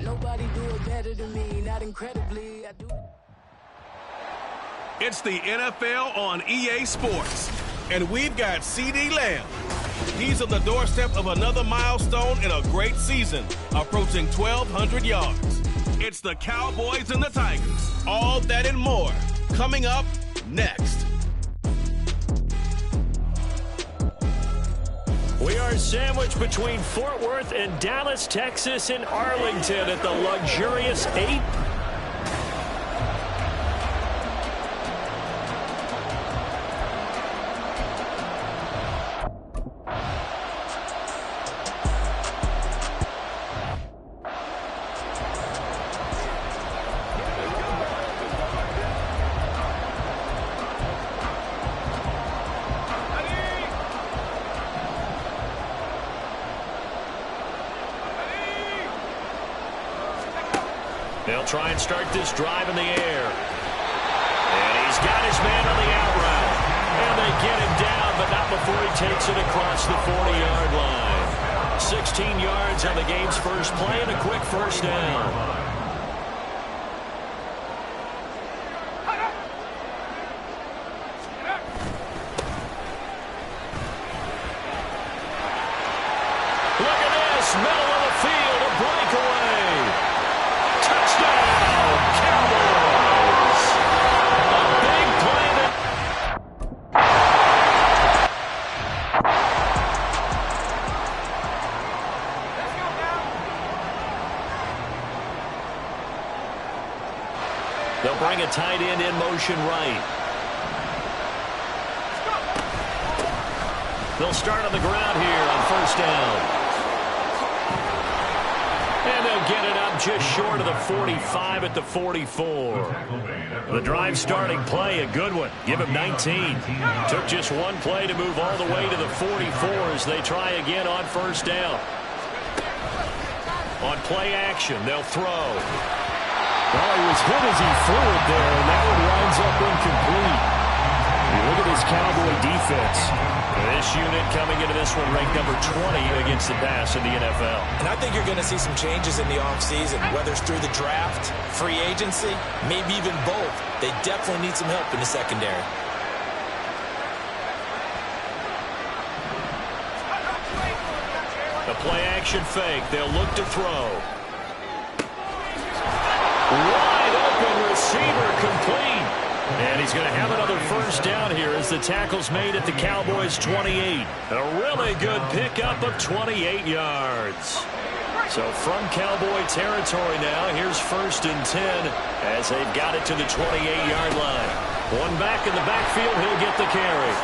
Nobody do it better than me, not incredibly. I do. It's the NFL on EA Sports, and we've got CeeDee Lamb. He's on the doorstep of another milestone in a great season, approaching 1,200 yards. It's the Cowboys and the Tigers. All that and more coming up next. We are sandwiched between Fort Worth and Dallas, Texas, and Arlington at the luxurious 8. They'll try and start this drive in the air. And he's got his man on the out route. And they get him down, but not before he takes it across the 40-yard line. 16 yards on the game's first play and a quick first down. Middle of the field, a breakaway. Touchdown, Cowboys. A big play that... They'll bring a tight end in motion right. They'll start on the ground here on first down. And they'll get it up just short of the 45 at the 44. The drive starting play, a good one. Give him 19. Took just one play to move all the way to the 44 as they try again on first down. On play action, they'll throw. Well, he was hit as he threw it there, and that one winds up incomplete. You look at this Cowboy defense. This unit coming into this one ranked number 20 against the pass in the NFL. And I think you're going to see some changes in the offseason, whether it's through the draft, free agency, maybe even both. They definitely need some help in the secondary. The play action fake. They'll look to throw. Wide open receiver complete. And he's going to have another first down here as the tackle's made at the Cowboys' 28. A really good pickup of 28 yards. So from Cowboy territory now, here's 1st and 10 as they've got it to the 28-yard line. One back in the backfield, he'll get the carry.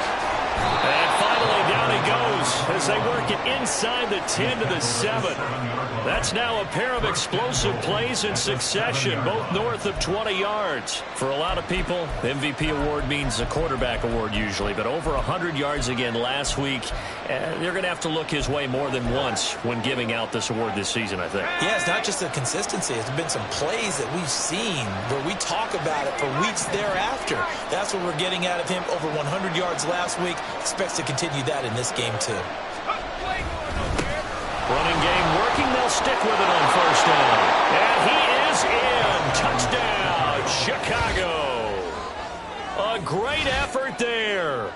And finally down he goes as they work it inside the 10 to the 7. That's now a pair of explosive plays in succession, both north of 20 yards. For a lot of people, the MVP award means a quarterback award usually, but over 100 yards again last week. They're going to have to look his way more than once when giving out this award this season, I think. Yeah, it's not just the consistency. It's been some plays that we've seen where we talk about it for weeks thereafter. That's what we're getting out of him. Over 100 yards last week. Expects to continue that in this game, too. Running game working. They'll stick with it on first down. And he is in. Touchdown, Chicago. A great effort there.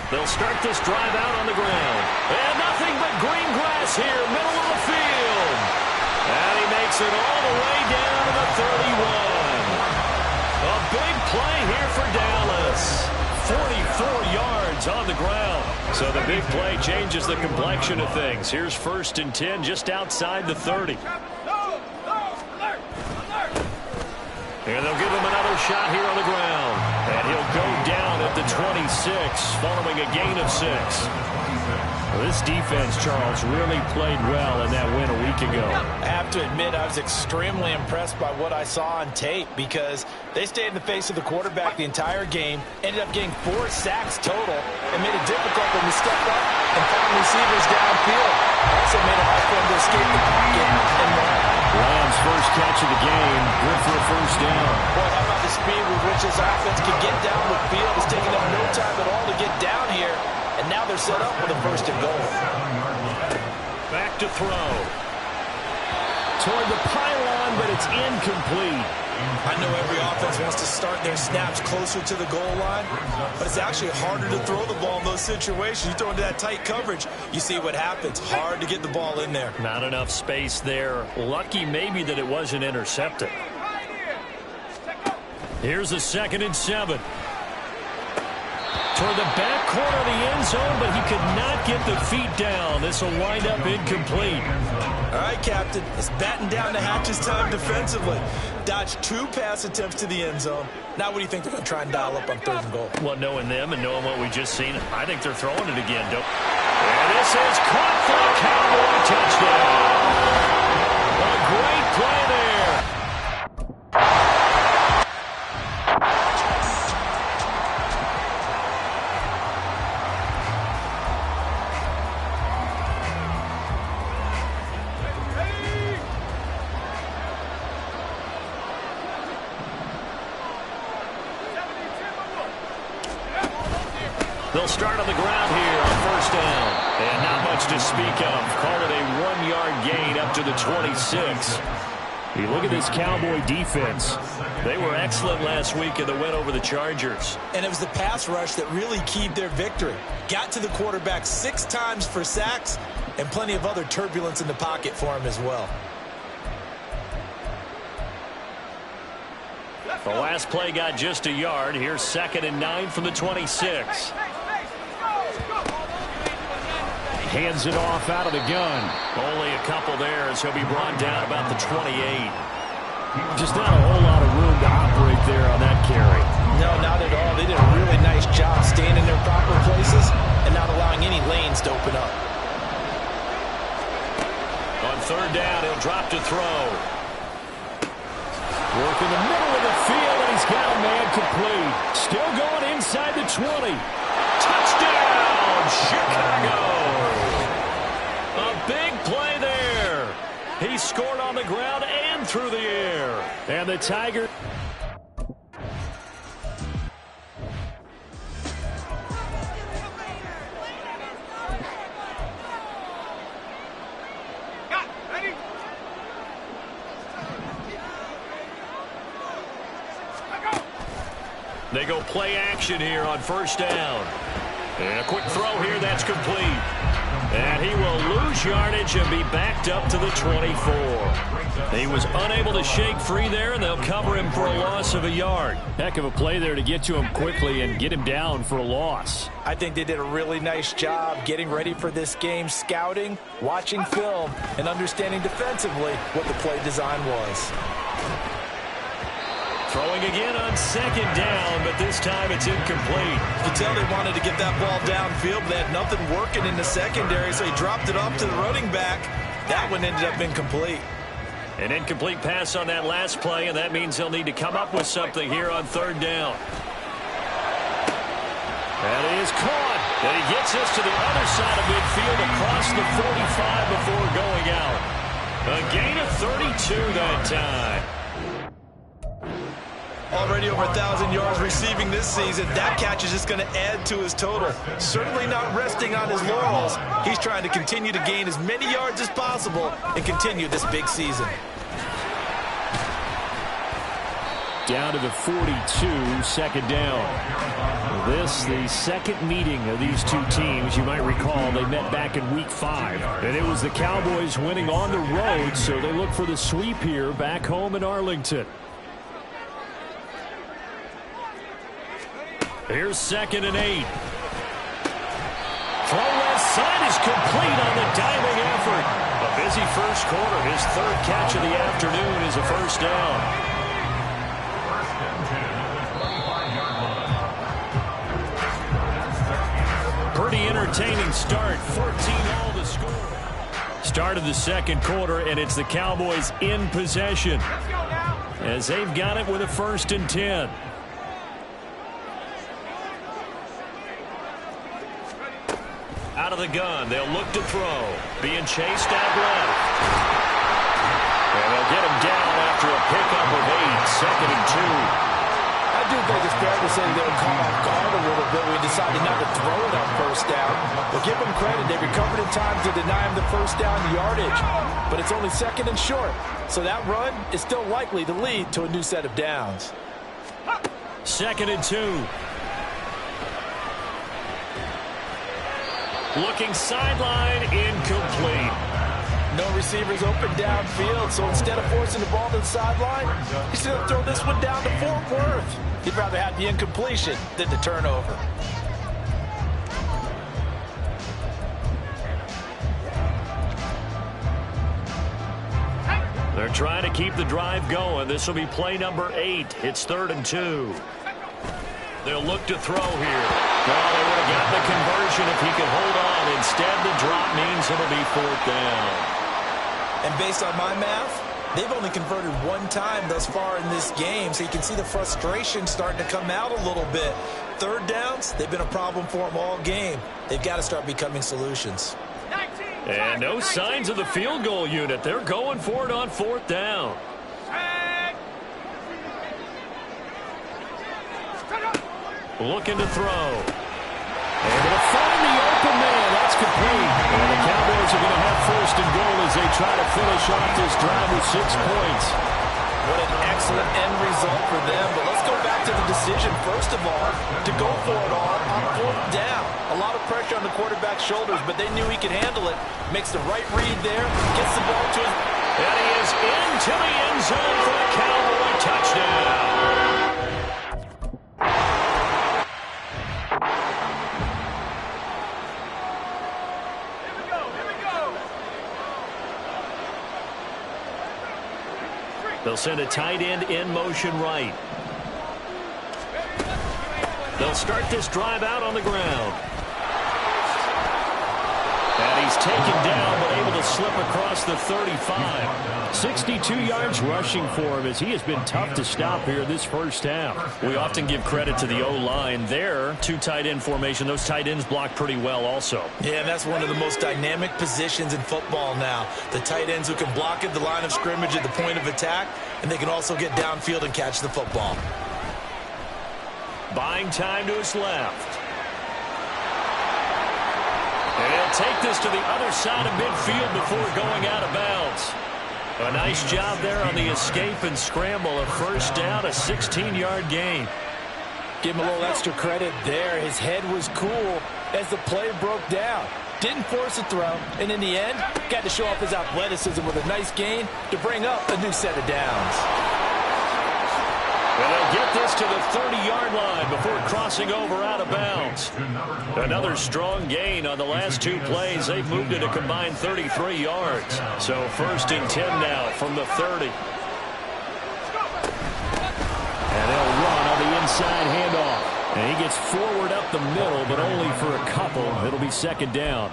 They'll start this drive out on the ground. And nothing but green grass here, middle of the field. And he makes it all the way down to the 31. A big play here for Dallas. 44 yards on the ground. So the big play changes the complexion of things. Here's 1st and 10 just outside the 30. And they'll give him another shot here on the ground. And he'll go down at the 26 following a gain of 6. Well, this defense, Charles, really played well in that win a week ago. I have to admit, I was extremely impressed by what I saw on tape because they stayed in the face of the quarterback the entire game, ended up getting 4 sacks total, and made it difficult when we stepped up and found receivers downfield. Also made it hard for him to escape the pocket and run. Lamb's first catch of the game, good for a first down. Boy, how about the speed with which this offense can get down the field? It's taking them no time at all to get down here, and now they're set up with a first and goal. Back to throw. Toward the pylon, but it's incomplete. I know every offense wants to start their snaps closer to the goal line, but it's actually harder to throw the ball in those situations. You throw into that tight coverage, you see what happens. Hard to get the ball in there. Not enough space there. Lucky maybe that it wasn't intercepted. Here's a 2nd and 7. Toward the back corner of the end zone, but he could not get the feet down. This will wind up incomplete. All right, Captain. It's batten down the hatches time defensively. Dodged 2 pass attempts to the end zone. Now what do you think they're going to try and dial up on 3rd and goal? Well, knowing them and knowing what we just seen, I think they're throwing it again. And this is caught for a Cowboy touchdown. A great play there. They'll start on the ground here on 1st down. And not much to speak of. Call it a 1-yard gain up to the 26. You look at this Cowboy defense. They were excellent last week in the win over the Chargers. And it was the pass rush that really keyed their victory. Got to the quarterback 6 times for sacks and plenty of other turbulence in the pocket for him as well. The last play got just a yard. Here's 2nd and 9 from the 26. Hands it off out of the gun. Only a couple there as he'll be brought down about the 28. Just not a whole lot of room to operate there on that carry. No, not at all. They did a really nice job staying in their proper places and not allowing any lanes to open up. On 3rd down, he'll drop to throw. Work in the middle of the field, and he's got a man complete. Still going inside the 20. Touchdown, Chicago! A big play there. He scored on the ground and through the air. And the Tigers... They go play action here on 1st down. And a quick throw here, that's complete. And he will lose yardage and be backed up to the 24. He was unable to shake free there, and they'll cover him for a loss of a yard. Heck of a play there to get to him quickly and get him down for a loss. I think they did a really nice job getting ready for this game, scouting, watching film, and understanding defensively what the play design was. Throwing again on 2nd down, but this time it's incomplete. You can tell they wanted to get that ball downfield, but they had nothing working in the secondary, so he dropped it off to the running back. That one ended up incomplete. An incomplete pass on that last play, and that means he'll need to come up with something here on 3rd down. And he is caught. And he gets us to the other side of midfield across the 45 before going out. A gain of 32 that time. Already over 1,000 yards receiving this season. That catch is just going to add to his total. Certainly not resting on his laurels. He's trying to continue to gain as many yards as possible and continue this big season. Down to the 42, 2nd down. This, the second meeting of these two teams. You might recall they met back in Week 5. And it was the Cowboys winning on the road, so they look for the sweep here back home in Arlington. Here's 2nd and 8. Throw left side is complete on the diving effort. A busy first quarter. His 3rd catch of the afternoon is a first down. Pretty entertaining start. 14-all to score. Start of the 2nd quarter, and it's the Cowboys in possession as they've got it with a 1st and 10. Out of the gun, they'll look to throw. Being chased out left. And they'll get him down after a pickup of 8, 2nd and 2. I do think it's fair to say they were caught off guard a little bit. We decided not to throw it on first down. But give them credit. They recovered in time to deny him the first down yardage. But it's only 2nd and short. So that run is still likely to lead to a new set of downs. 2nd and 2. Looking sideline, incomplete. No receivers open downfield, so instead of forcing the ball to the sideline, he's going to throw this one down to Fort Worth. He'd rather have the incompletion than the turnover. They're trying to keep the drive going. This will be play number 8. It's 3rd and 2. They'll look to throw here. Well, they would have gotten the conversion if he could hold on. Instead, the drop means it'll be 4th down. And based on my math, they've only converted 1 time thus far in this game, so you can see the frustration starting to come out a little bit. 3rd downs, they've been a problem for them all game. They've got to start becoming solutions. And no signs of the field goal unit. They're going for it on 4th down. Looking to throw. Able to find the open man. That's complete. And the Cowboys are going to have 1st and goal as they try to finish off this drive with 6 points. What an excellent end result for them. But let's go back to the decision, first of all, to go for it on 4th down. A lot of pressure on the quarterback's shoulders, but they knew he could handle it. Makes the right read there, gets the ball to his... And he is into the end zone for a Cowboy touchdown. They'll send a tight end in motion right. They'll start this drive out on the ground. And he's taken down, but able to slip across the 35. 62 yards rushing for him as he has been tough to stop here this first half. We often give credit to the O-line there. 2 tight end formation. Those tight ends block pretty well also. Yeah, and that's one of the most dynamic positions in football now. The tight ends who can block at the line of scrimmage at the point of attack, and they can also get downfield and catch the football. Buying time to his left. And he'll take this to the other side of midfield before going out of bounds. A nice job there on the escape and scramble. A 1st down, a 16-yard gain. Give him a little extra credit there. His head was cool as the play broke down. Didn't force a throw, and in the end, got to show off his athleticism with a nice gain to bring up a new set of downs. And they'll get this to the 30-yard line before crossing over out of bounds. Another strong gain on the last 2 plays. They've moved it a combined 33 yards. So 1st and 10 now from the 30. And they'll run on the inside handoff. And he gets forward up the middle, but only for a couple. It'll be 2nd down.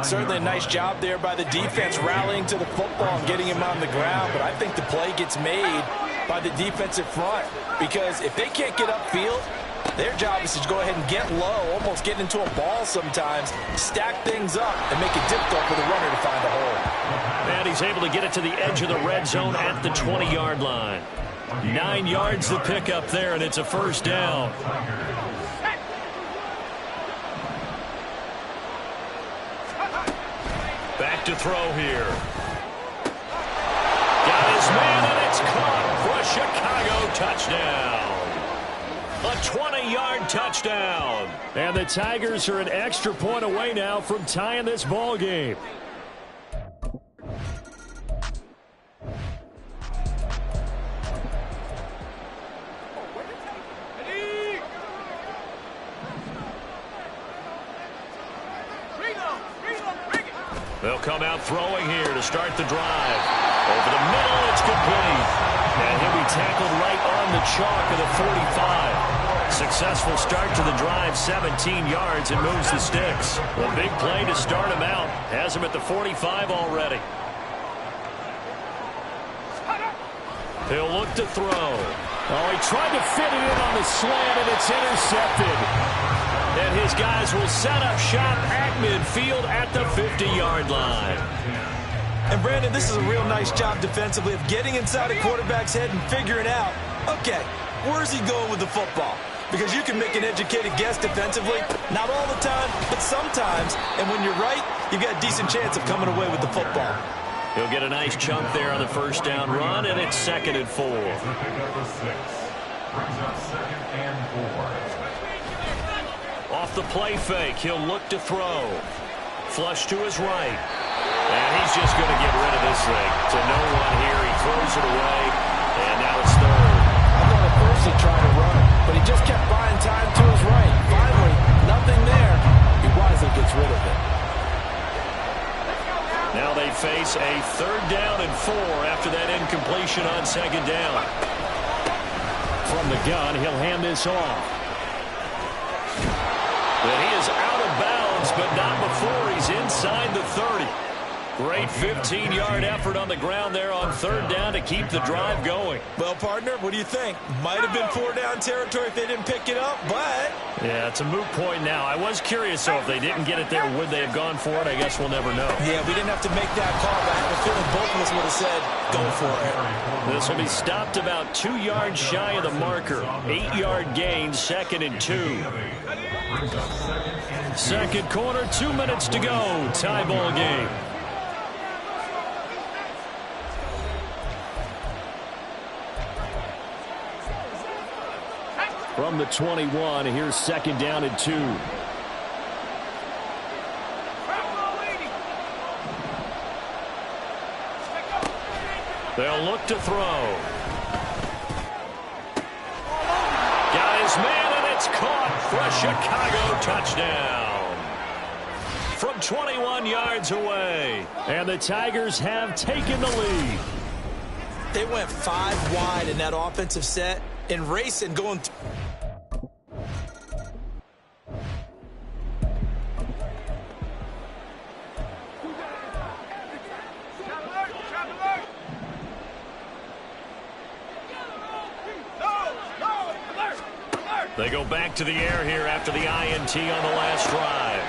Certainly a nice job there by the defense rallying to the football and getting him on the ground. But I think the play gets made by the defensive front, because if they can't get upfield, their job is to go ahead and get low, almost get into a ball sometimes, stack things up, and make it difficult for the runner to find a hole. And he's able to get it to the edge of the red zone at the 20-yard line. 9 yards to pick up there, and it's a 1st down. Back to throw here. Got his man, and it's caught for a Chicago touchdown. A 20-yard touchdown. And the Tigers are an extra point away now from tying this ball game. They'll come out throwing here to start the drive. Over the middle, it's complete. And he'll be tackled right on the chalk of the 45. Successful start to the drive, 17 yards, and moves the sticks. A big play to start him out. Has him at the 45 already. He'll look to throw. Oh, he tried to fit it in on the slant, and it's intercepted. And his guys will set up shop at midfield at the 50-yard line. And, Brandon, this is a real nice job defensively of getting inside a quarterback's head and figuring out, okay, where's he going with the football? Because you can make an educated guess defensively, not all the time, but sometimes. And when you're right, you've got a decent chance of coming away with the football. He'll get a nice chunk there on the first down run, and it's 2nd and 4. Off the play fake, he'll look to throw. Flush to his right. And he's just going to get rid of this thing. To no one here, he throws it away, and now it's 3rd. I thought at first he tried to run, but he just kept buying time to his right. Finally, nothing there. He wisely gets rid of it. Now they face a 3rd down and 4 after that incompletion on 2nd down. From the gun, he'll hand this off. And he is out of bounds, but not before he's inside the 30. Great 15-yard effort on the ground there on 3rd down to keep the drive going. Well, partner, what do you think? Might have been 4-down territory if they didn't pick it up, but... Yeah, it's a moot point now. I was curious, so if they didn't get it there, would they have gone for it? I guess we'll never know. Yeah, we didn't have to make that call, but I have a feeling both of us would have said, go for it. This will be stopped about 2 yards shy of the marker. 8-yard gain, 2nd and 2. Second quarter, 2 minutes to go. Tie ball game. From the 21, here's 2nd down and 2. They'll look to throw. Got his man, and it's caught for a Chicago touchdown. From 21 yards away. And the Tigers have taken the lead. They went 5 wide in that offensive set and racing going... They go back to the air here after the INT on the last drive.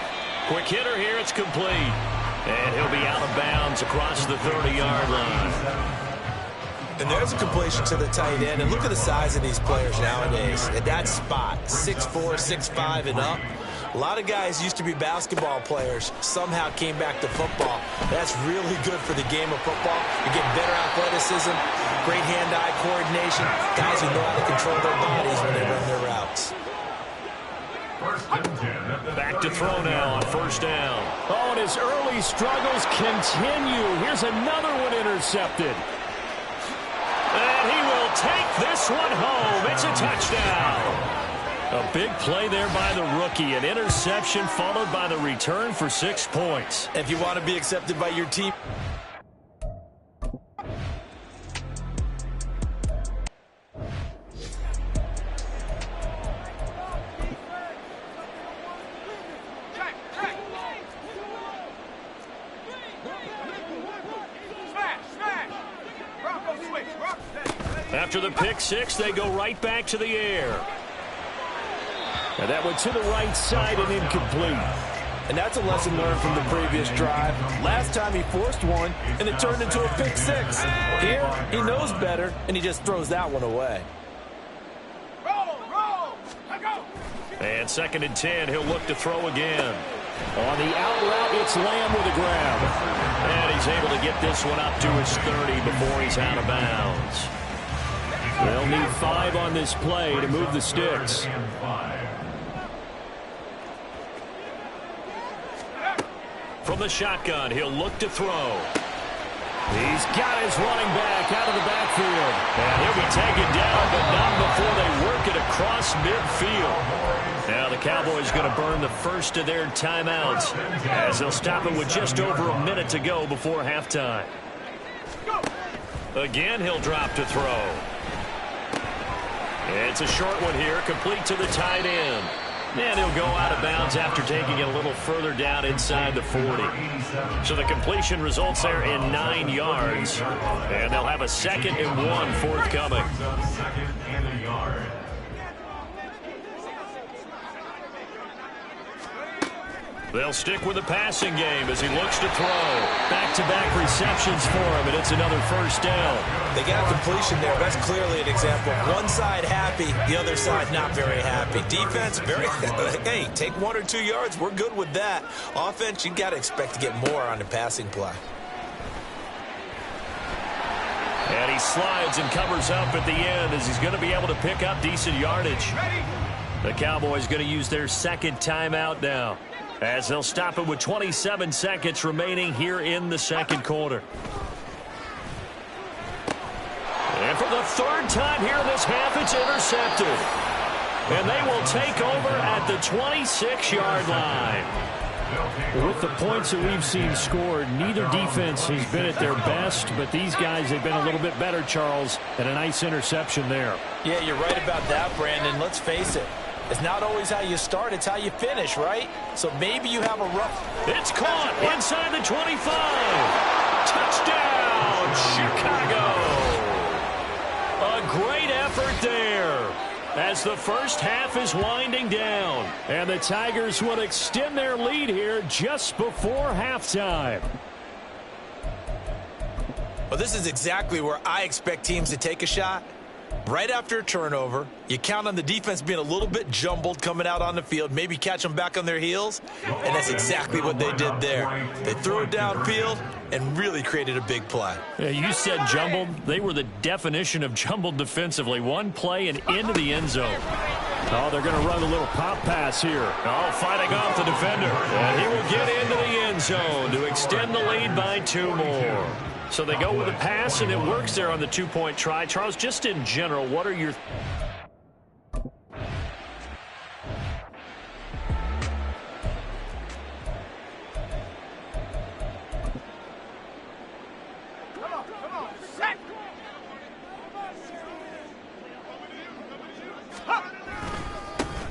Quick hitter here, it's complete. And he'll be out of bounds across the 30-yard line. And there's a completion to the tight end. And look at the size of these players nowadays. At that spot, 6'4", 6'5", and up. A lot of guys used to be basketball players, somehow came back to football. That's really good for the game of football. You get better athleticism, great hand-eye coordination, guys who know how to control their bodies when they run their routes. Back to throw now on 1st down. Oh, and his early struggles continue. Here's another one intercepted. And he will take this one home. It's a touchdown. A big play there by the rookie. An interception followed by the return for 6 points. If you want to be accepted by your team... After the pick six, they go right back to the air. And that went to the right side and incomplete. And that's a lesson learned from the previous drive. Last time he forced one, and it turned into a pick six. Here, he knows better, and he just throws that one away. And 2nd and 10, he'll look to throw again. On the out route, it's Lamb with a grab. And he's able to get this one up to his 30 before he's out of bounds. They'll need 5 on this play to move the sticks. From the shotgun, he'll look to throw. He's got his running back out of the backfield. And he'll be taken down, but not before they work it across midfield. Now the Cowboys going to burn the first of their timeouts as they'll stop it with just over a minute to go before halftime. Again, he'll drop to throw. It's a short one here, complete to the tight end. And he'll go out of bounds after taking it a little further down inside the 40. So the completion results there in 9 yards. And they'll have a 2nd and 1 forthcoming. They'll stick with the passing game as he looks to throw. Back-to-back receptions for him, and it's another first down. They got completion there. That's clearly an example. One side happy, the other side not very happy. Defense, very, hey, take 1 or 2 yards. We're good with that. Offense, you got to expect to get more on the passing play. And he slides and covers up at the end as he's going to be able to pick up decent yardage. The Cowboys going to use their second timeout now, as they'll stop it with 27 seconds remaining here in the second quarter. And for the third time here in this half, it's intercepted. And they will take over at the 26-yard line. With the points that we've seen scored, neither defense has been at their best, but these guys have been a little bit better, Charles, and a nice interception there. Yeah, you're right about that, Brandon. Let's face it. It's not always how you start, it's how you finish, right? So maybe you have a rough... It's caught inside the 25. Touchdown, Chicago. A great effort there as the first half is winding down. And the Tigers will extend their lead here just before halftime. Well, this is exactly where I expect teams to take a shot. Right after a turnover, you count on the defense being a little bit jumbled coming out on the field, maybe catch them back on their heels, and that's exactly what they did there. They threw it downfield and really created a big play. Yeah, you said jumbled. They were the definition of jumbled defensively. One play and into the end zone. Oh, they're going to run a little pop pass here. Oh, fighting off the defender. And he will get into the end zone to extend the lead by 2 more. So they go with a pass, and it works there on the 2-point try. Charles, just in general, what are your...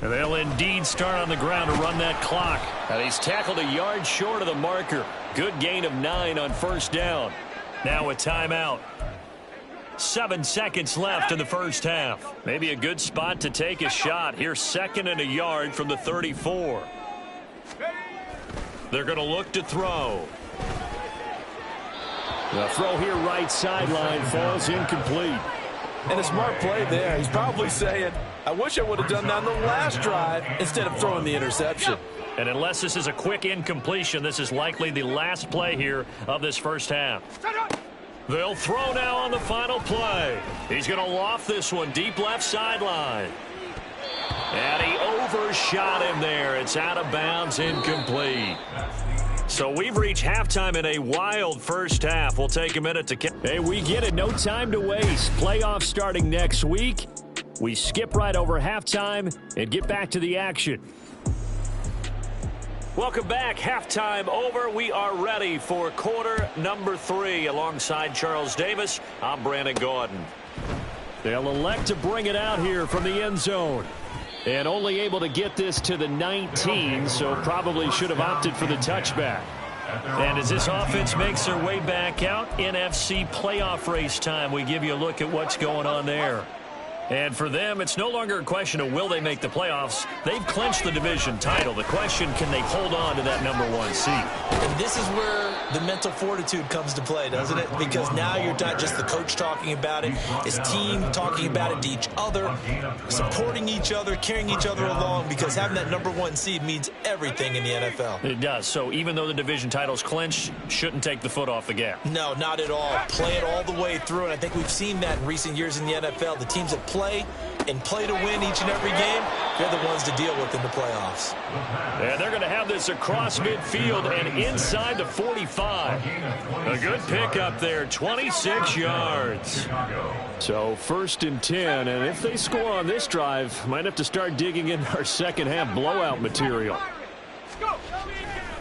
And they'll indeed start on the ground to run that clock. And he's tackled a yard short of the marker. Good gain of 9 on first down. Now a timeout. 7 seconds left in the first half. Maybe a good spot to take a shot. Here's 2nd and a yard from the 34. They're going to look to throw. The throw here right sideline falls incomplete. And a smart play there. He's probably saying, I wish I would have done that on the last drive instead of throwing the interception. And unless this is a quick incompletion, this is likely the last play here of this first half. They'll throw now on the final play. He's going to loft this one deep left sideline. And he overshot him there. It's out of bounds, incomplete. So we've reached halftime in a wild first half. We'll take a minute to... Hey, we get it. No time to waste. Playoffs starting next week. We skip right over halftime and get back to the action. Welcome back. Halftime over. We are ready for quarter number 3. Alongside Charles Davis, I'm Brandon Gordon. They'll elect to bring it out here from the end zone. And only able to get this to the 19, so probably should have opted for the touchback. And as this offense makes their way back out, NFC playoff race time, we give you a look at what's going on there. And for them, it's no longer a question of will they make the playoffs. They've clinched the division title. The question, can they hold on to that #1 seed? And this is where the mental fortitude comes to play, doesn't it? Because now you're not just the coach talking about it, it's team talking about it to each other, supporting each other, carrying each other along, because having that #1 seed means everything in the NFL. It does. So even though the division title's clinched, shouldn't take the foot off the gas. No, not at all. Play it all the way through, and I think we've seen that in recent years in the NFL. The teams that play and play to win each and every game, they're the ones to deal with in the playoffs. And they're going to have this across midfield and inside the 45. A good pickup there, 26 yards. So 1st and 10, and if they score on this drive, might have to start digging in our second half blowout material.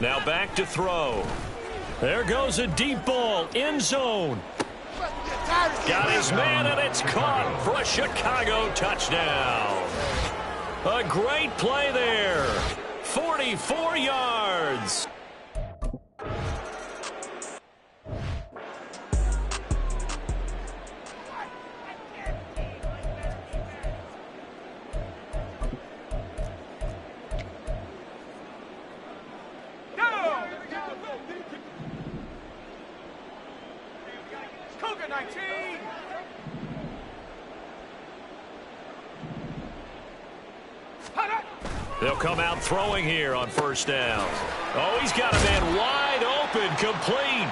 Now back to throw. There goes a deep ball, end zone. Got his man, and it's caught for a Chicago touchdown. A great play there. 44 yards. They'll come out throwing here on first down. Oh, he's got a man wide open, complete.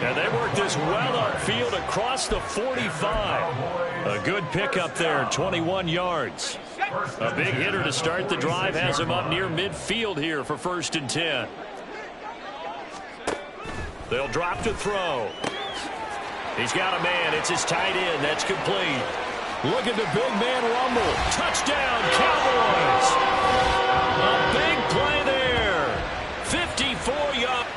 And they work this well upfield across the 45. A good pickup there, 21 yards. A big hitter to start the drive has him up near midfield here for 1st and 10. They'll drop to throw. He's got a man. It's his tight end. That's complete. Look at the big man rumble. Touchdown, Cowboys. A big play there. 54 yards.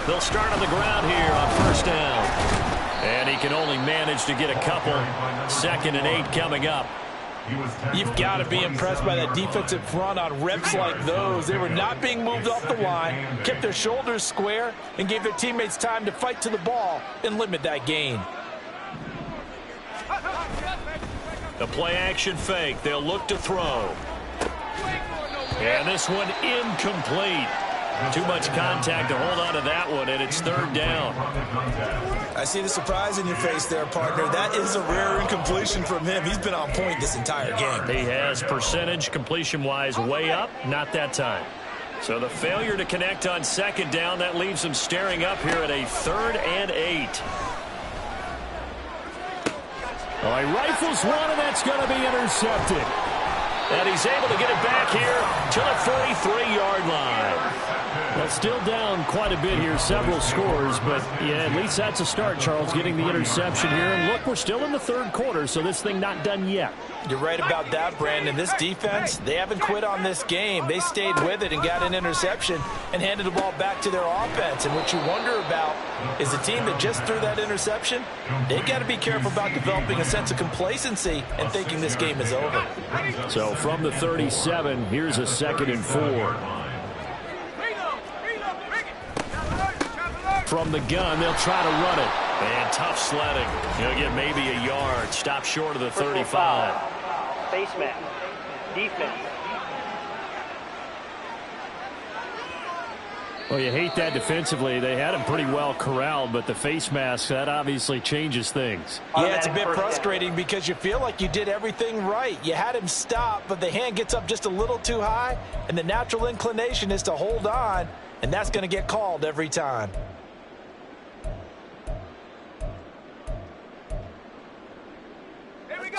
They'll start on the ground here on first down. And he can only manage to get a couple. 2nd and 8 coming up. You've got to be impressed by that defensive front on reps like those. They were not being moved off the line, kept their shoulders square, and gave their teammates time to fight to the ball and limit that gain. The play action fake. They'll look to throw. And this one incomplete. Too much contact to hold on to that one, and it's 3rd down. I see the surprise in your face there, partner. That is a rare incompletion from him. He's been on point this entire game. He has percentage completion-wise way up, not that time. So the failure to connect on 2nd down, that leaves him staring up here at a 3rd and 8. Oh, he rifles one, and that's going to be intercepted. And he's able to get it back here to the 43-yard line. Well, still down quite a bit here, several scores, but yeah, at least that's a start, Charles, getting the interception here. And look, we're still in the 3rd quarter, so this thing not done yet. You're right about that, Brandon. This defense, they haven't quit on this game. They stayed with it and got an interception and handed the ball back to their offense. And what you wonder about is the team that just threw that interception, they've got to be careful about developing a sense of complacency and thinking this game is over. So from the 37, here's a 2nd and 4. From the gun, they'll try to run it. And tough sledding. He'll get maybe a yard. Stop short of the 35. Face mask. Defense. Well, you hate that defensively. They had him pretty well corralled, but the face mask, that obviously changes things. Yeah, it's a bit frustrating because you feel like you did everything right. You had him stop, but the hand gets up just a little too high, and the natural inclination is to hold on, and that's going to get called every time.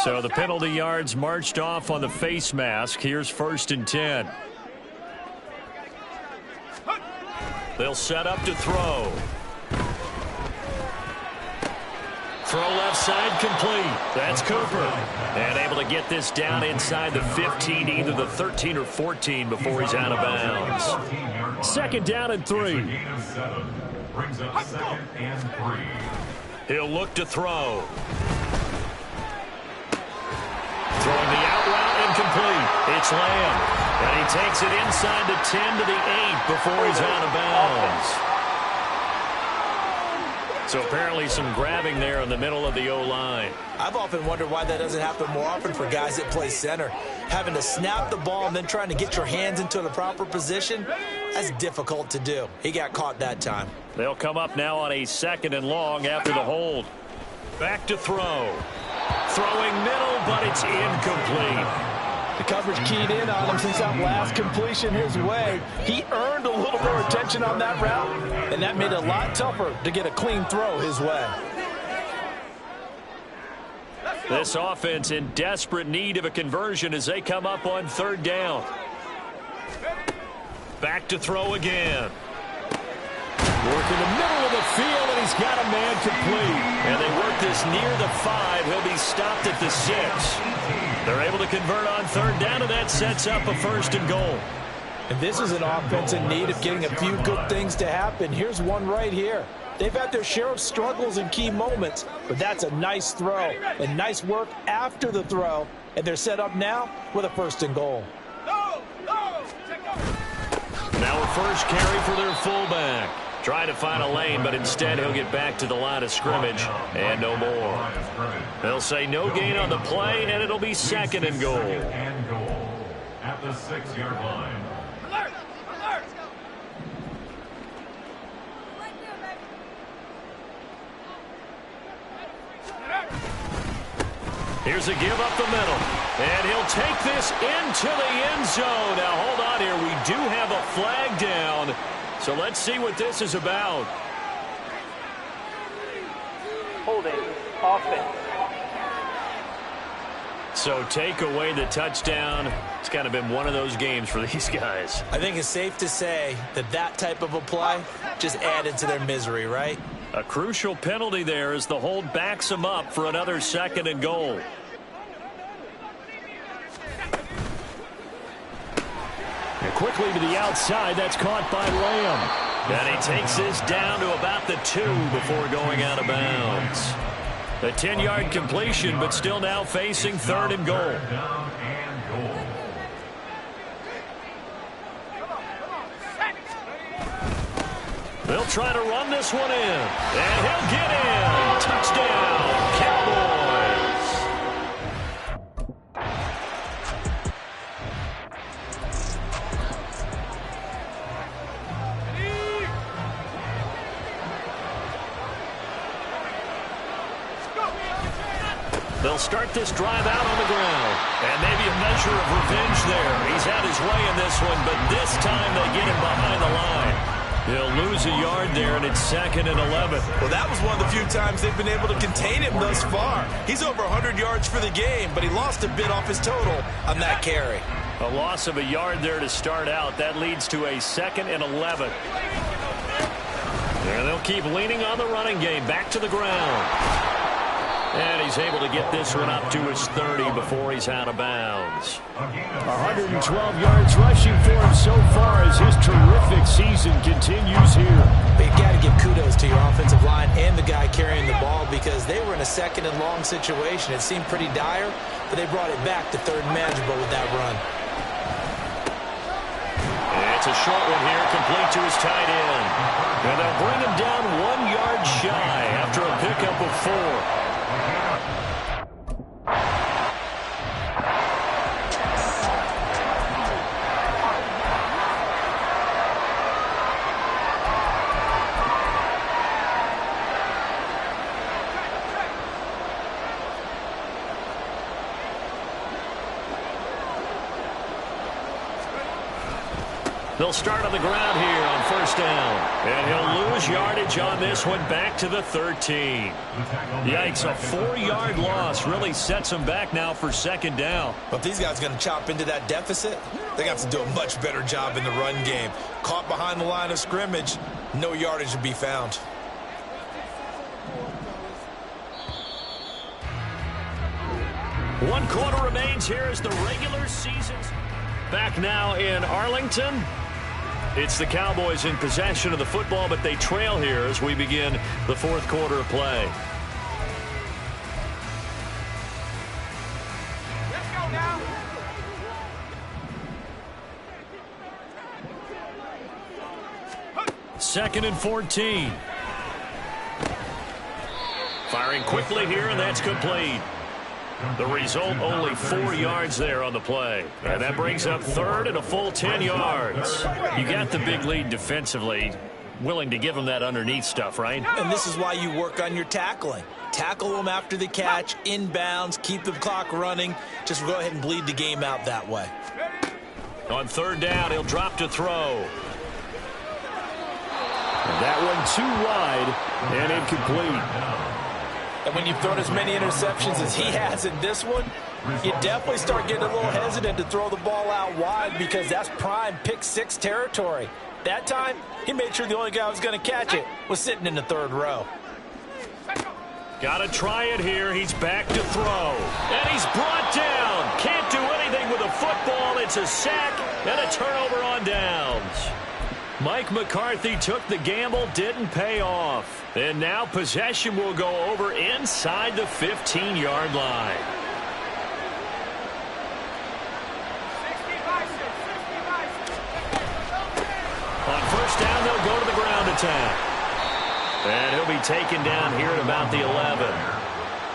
So the penalty yards marched off on the face mask. Here's 1st and 10. They'll set up to throw. Throw left side complete. That's Cooper. And able to get this down inside the 15, either the 13 or 14 before he's out of bounds. 2nd down and 3. Brings up 2nd and 3. He'll look to throw. Throwing the out route incomplete. It's Lamb. And he takes it inside the 10 to the 8 before he's out of bounds. So apparently some grabbing there in the middle of the O-line. I've often wondered why that doesn't happen more often for guys that play center. Having to snap the ball and then trying to get your hands into the proper position, that's difficult to do. He got caught that time. They'll come up now on a 2nd and long after the hold. Back to throw. Throwing middle, but it's incomplete. The coverage keyed in on him since that last completion his way. He earned a little more attention on that route, and that made it a lot tougher to get a clean throw his way. This offense in desperate need of a conversion as they come up on 3rd down. Back to throw again. Work in the middle of the field, and he's got a man complete. And they work this near the 5. He'll be stopped at the 6. They're able to convert on 3rd down, and that sets up a 1st and goal. And this is an offense in need of getting a few good things to happen. Here's one right here. They've had their share of struggles in key moments, but that's a nice throw and nice work after the throw. And they're set up now with a 1st and goal. Now a first carry for their fullback. Trying to find a lane, but instead he'll get back to the line of scrimmage and no more. They'll say no gain on the play, and it'll be 2nd and goal. And goal at the 6-yard line. Alert! Alert! Here's a give up the middle. And he'll take this into the end zone. Now, hold on here. We do have a flag down. So let's see what this is about. Holding. Offense. So take away the touchdown. It's kind of been one of those games for these guys. I think it's safe to say that that type of a play just added to their misery, right? A crucial penalty there as the hold backs them up for another 2nd and goal. And quickly to the outside. That's caught by Lamb. And he takes this down to about the 2 before going out of bounds. A 10-yard completion, but still now facing 3rd and goal. Down and goal. They'll try to run this one in. And he'll get in. Touchdown, Cowboys. They'll start this drive out on the ground. And maybe a measure of revenge there. He's had his way in this one, but this time they get him behind the line. He'll lose a yard there, and it's 2nd and 11. Well, that was one of the few times they've been able to contain him thus far. He's over 100 yards for the game, but he lost a bit off his total on that carry. A loss of a yard there to start out. That leads to a 2nd and 11. And they'll keep leaning on the running game. Back to the ground. And he's able to get this one up to his 30 before he's out of bounds. 112 yards rushing for him so far as his terrific season continues here. But you got to give kudos to your offensive line and the guy carrying the ball because they were in a 2nd and long situation. It seemed pretty dire, but they brought it back to 3rd and manageable with that run. It's a short one here, complete to his tight end. And they'll bring him down 1 yard shy after a pickup of 4. They'll start on the ground here on 1st down. And he'll lose yardage on this one back to the 13. Yikes, a 4-yard loss really sets him back now for 2nd down. But if these guys are going to chop into that deficit, they got to do a much better job in the run game. Caught behind the line of scrimmage, no yardage to be found. One quarter remains here as the regular season's back now in Arlington. It's the Cowboys in possession of the football, but they trail here as we begin the 4th quarter of play. Let's go now. Second and 14. Firing quickly here, and that's complete. The result, only 4 yards there on the play. And that brings up 3rd and a full 10 yards. You got the big lead defensively. Willing to give them that underneath stuff, right? And this is why you work on your tackling. Tackle them after the catch, inbounds, keep the clock running. Just go ahead and bleed the game out that way. On 3rd down, he'll drop to throw. And that one too wide and incomplete. And when you've thrown as many interceptions as he has in this one, you definitely start getting a little hesitant to throw the ball out wide because that's prime pick 6 territory. That time, he made sure the only guy who was going to catch it was sitting in the 3rd row. Got to try it here. He's back to throw. And he's brought down. Can't do anything with a football. It's a sack and a turnover on downs. Mike McCarthy took the gamble, didn't pay off. And now possession will go over inside the 15-yard line. attack. And he'll be taken down here at about the 11.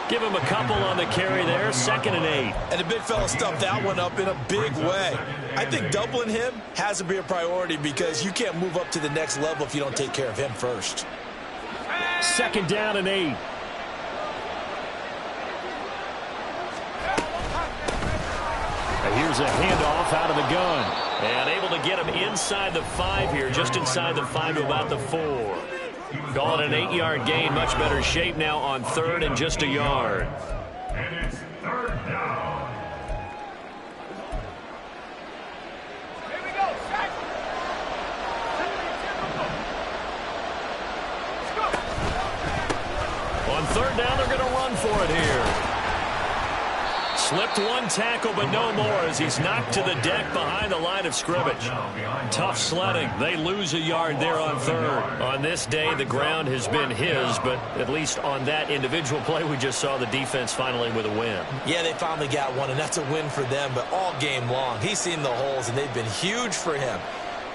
Give him a couple on the carry there, 2nd and 8. And the big fella stuffed that one up in a big way. I think doubling him has to be a priority because you can't move up to the next level if you don't take care of him first. 2nd down and 8. And here's a handoff out of the gun. And able to get him inside the 5 here, just inside the 5 to about the 4. Call it an 8-yard gain. Much better shape now on 3rd and just a yard. And it's 3rd down. Here we go. Sack. On 3rd down, they're going to run for it here. Slipped one tackle, but no more as he's knocked to the deck behind the line of scrimmage. Tough sledding. They lose a yard there on 3rd. On this day, the ground has been his, but at least on that individual play, we just saw the defense finally with a win. Yeah, they finally got one, and that's a win for them, but all game long, he's seen the holes, and they've been huge for him.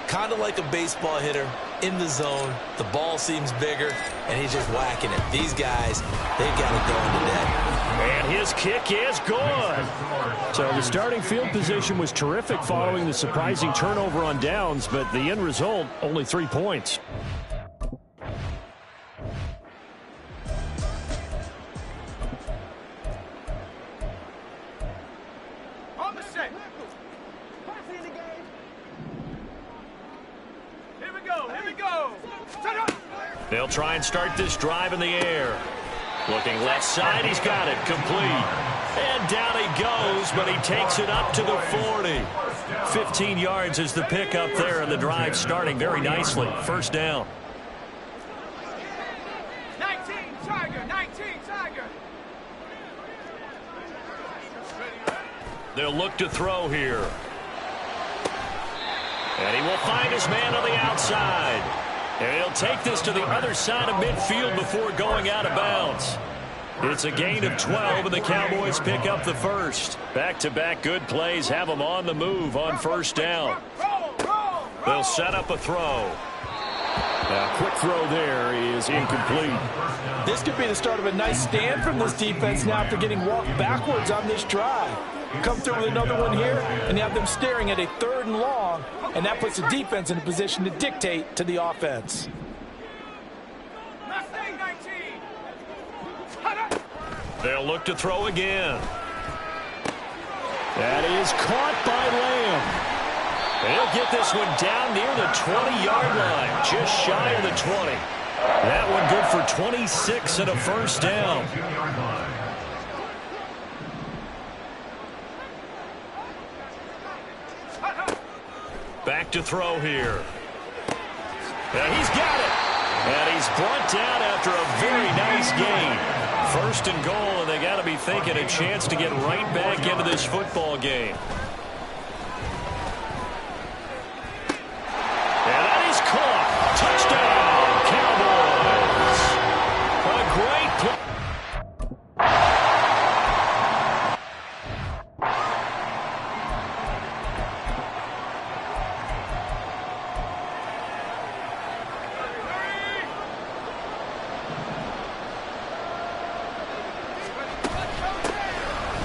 Kind of like a baseball hitter in the zone. The ball seems bigger, and he's just whacking it. These guys, they've got it going today. And his kick is good. So the starting field position was terrific following the surprising turnover on downs, but the end result, only 3 points. On the set. Here we go. Here we go. Set up. They'll try and start this drive in the air. Looking left side, he's got it complete. And down he goes, but he takes it up to the 40. 15 yards is the pickup there, and the drive starting very nicely. 1st down. 19 Tiger. 19 Tiger. They'll look to throw here. And he will find his man on the outside. And he'll take this to the other side of midfield before going out of bounds. It's a gain of 12, and the Cowboys pick up the 1st. Back-to-back good plays have them on the move on 1st down. They'll set up a throw. A quick throw there is incomplete. This could be the start of a nice stand from this defense now after getting walked backwards on this drive. Come through with another one here, and you have them staring at a 3rd and long, and that puts the defense in a position to dictate to the offense. They'll look to throw again. That is caught by Lamb. They'll get this one down near the 20-yard line, just shy of the 20. That one good for 26 and a 1st down. Back to throw here. And he's got it. And he's brought down after a very nice gain. 1st and goal, and they got to be thinking a chance to get right back into this football game. And that is caught. Touchdown, Cowboys. A great play.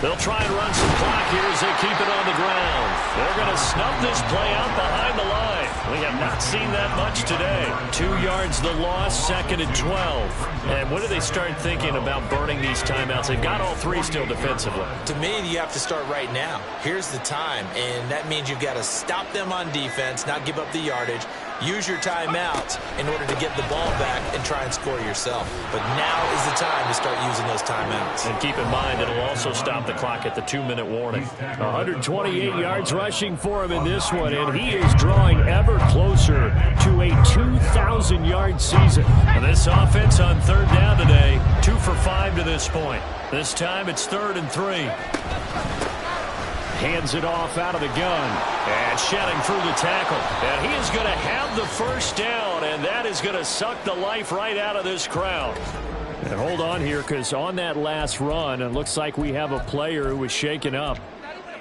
They'll try and run some clock here as they keep it on the ground. They're going to snub this play out behind the line. We have not seen that much today. 2 yards the loss, 2nd and 12. And when do they start thinking about burning these timeouts? They've got all 3 still defensively. To me, you have to start right now. Here's the time, and that means you've got to stop them on defense, not give up the yardage. Use your timeouts in order to get the ball back and try and score yourself. But now is the time to start using those timeouts. And keep in mind, it'll also stop the clock at the 2-minute warning. 128 yards rushing for him in this one, and he is drawing ever closer to a 2,000-yard season. And this offense on 3rd down today, 2 for 5 to this point. This time it's 3rd and 3. Hands it off out of the gun. And shedding through the tackle. And he is going to have the 1st down, and that is going to suck the life right out of this crowd. And hold on here, because on that last run, it looks like we have a player who was shaken up.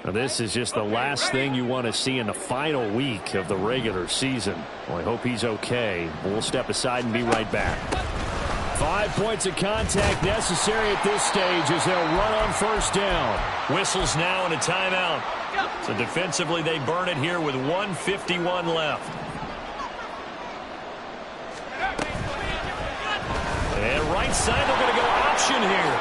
Now, this is just the last thing you want to see in the final week of the regular season. Well, I hope he's okay. We'll step aside and be right back. 5 points of contact necessary at this stage as they'll run on first down. Whistles now and a timeout. So defensively, they burn it here with 1:51 left. And right side, they're going to go option here.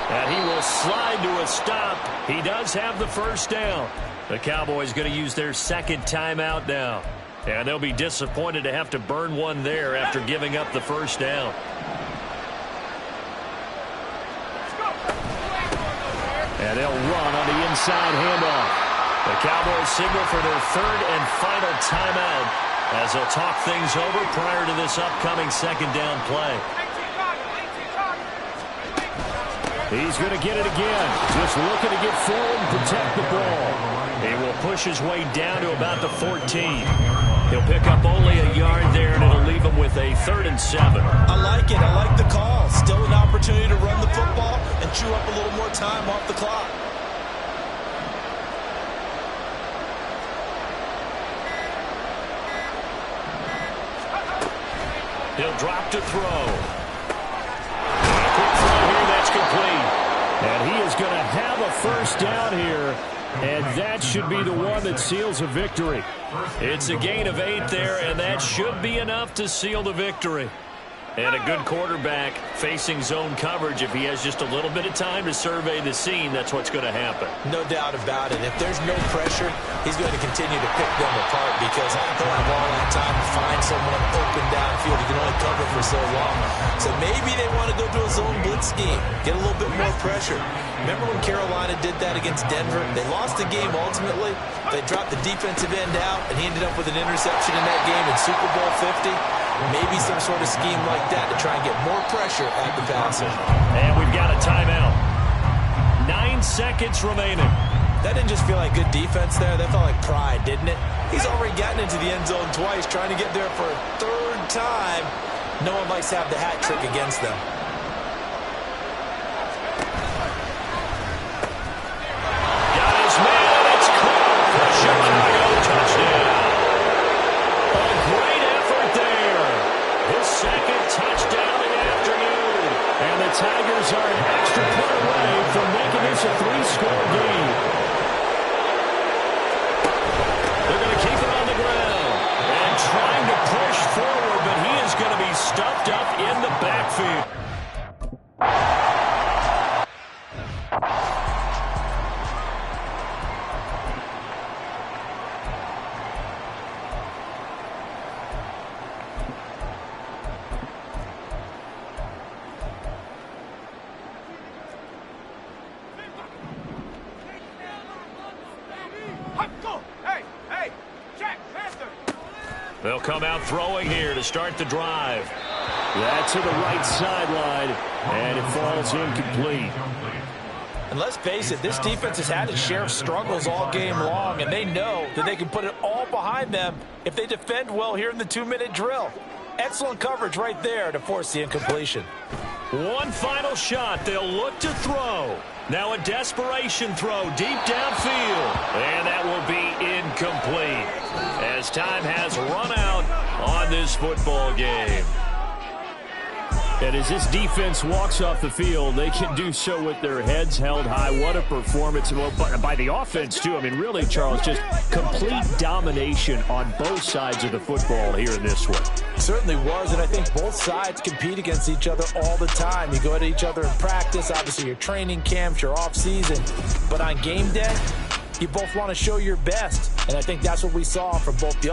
And he will slide to a stop. He does have the first down. The Cowboys going to use their second timeout now. And they'll be disappointed to have to burn one there after giving up the first down. And they'll run on the inside handoff. The Cowboys signal for their third and final timeout as they'll talk things over prior to this upcoming second down play. He's going to get it again. Just looking to get forward and protect the ball. He will push his way down to about the 14. He'll pick up only a yard there, and it'll leave him with a 3rd and 7. I like it. I like the call. Still an opportunity to run the football and chew up a little more time off the clock. He'll drop to throw. Quick throw here, that's complete. And he is going to have a first down here, and that should be the one that seals a victory. It's a gain of 8 there, and that should be enough to seal the victory. And a good quarterback facing zone coverage. If he has just a little bit of time to survey the scene, that's what's going to happen. No doubt about it. If there's no pressure, he's going to continue to pick them apart because he'll have all that time to find someone open downfield. He can only cover for so long. So maybe they want to go to a zone blitz scheme, get a little bit more pressure. Remember when Carolina did that against Denver? They lost the game ultimately. They dropped the defensive end out, and he ended up with an interception in that game in Super Bowl 50. Maybe some sort of scheme like that to try and get more pressure at the passer. And we've got a timeout. 9 seconds remaining. That didn't just feel like good defense there. That felt like pride, didn't it? He's already gotten into the end zone twice, trying to get there for a 3rd time. No one likes to have the hat trick against them. Got his man, and it's caught for a Chicago touchdown. A great effort there. His second touchdown in the afternoon. And the Tigers are an extra point away from making this a 3-score game. They're going to keep it on the ground and trying to push forward, but he is going to be stuffed up in the backfield. They'll come out throwing here to start the drive. That's to the right sideline, and it falls incomplete. And let's face it, this defense has had its share of struggles all game long, and they know that they can put it all behind them if they defend well here in the 2-minute drill. Excellent coverage right there to force the incompletion. One final shot. They'll look to throw. Now a desperation throw deep downfield. And that will be incomplete as time has run out on this football game. And as this defense walks off the field, they can do so with their heads held high. What a performance by the offense, too. I mean, really, Charles, just complete domination on both sides of the football here in this one. Certainly was, and I think both sides compete against each other all the time. You go at each other in practice, obviously your training camps, your off-season. But on game day, you both want to show your best, and I think that's what we saw from both the